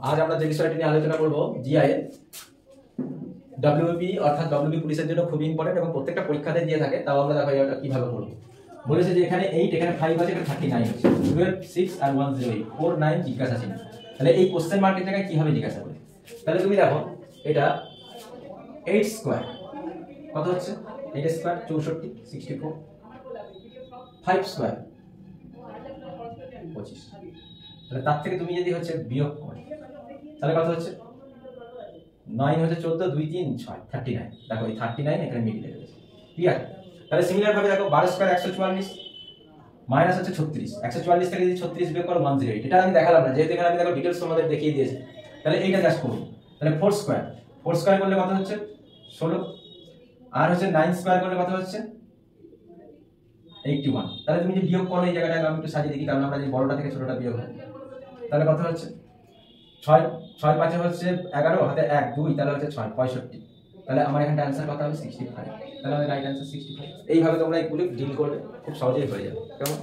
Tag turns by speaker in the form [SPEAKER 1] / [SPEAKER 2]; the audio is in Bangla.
[SPEAKER 1] আজ আমরা যে বিষয়টি নিয়ে আলোচনা করব জিআই ডব্লিউবি অর্থাৎ ডব্লিউবি পুলিশের জন্য খুব ইম্পর্টেন্ট এবং প্রত্যেকটা পরীক্ষাতে দিয়ে থাকে। তাও আমরা দেখো এটা কিভাবে করব। বলেছে যে এখানে 8 এখানে 5 আছে এখানে 39 আছে 12 6 আর 108 4 9 জিজ্ঞাসা ছিল। তাহলে এই কোশ্চেন মার্কের জায়গায় কিভাবে জিজ্ঞাসা করে? তাহলে তুমি দেখো এটা 8 স্কয়ার কত হচ্ছে 8 স্কয়ার 64 64 5 স্কয়ার 25। তাহলে তার থেকে তুমি যদি হচ্ছে বিয়োগ করো তাহলে কত হচ্ছে 9 হচ্ছে 14 2 3 6 39। দেখো এই 39 এখানে মিডিলে রয়েছে। ক্লিয়ার? তাহলে সিমিলার ভাবে দেখো 12 স্কয়ার 144 মাইনাস হচ্ছে 36 144 থেকে যদি 36 বিয়োগ করো 108। এটা আমি দেখালাম না যেহেতু এখানে আমি দেখো ডিটেইলস তোমাদের দেখিয়ে দিয়েছি। তাহলে এইটা জাস্ট করুন। তাহলে 4 স্কয়ার করলে কত হচ্ছে 16 আর হচ্ছে 9 স্কয়ার করলে কত হচ্ছে 81। তাহলে তুমি যে বিয়োগ করো এই জায়গাটা আমি একটু সাজিয়ে দেখি কারণ আমরা যে বড়টা থেকে ছোটটা বিয়োগ হয়। তাহলে কত হচ্ছে 6 6 5 হচ্ছে 11 হাতে 1 2 তাহলে হচ্ছে 6 65। তাহলে আমার এখানে आंसर কত হবে 65। তাহলে আমাদের রাইট आंसर 65। এইভাবে তোমরা এগুলো ডিল করবে খুব সহজেই হয়ে যাবে। কেমন?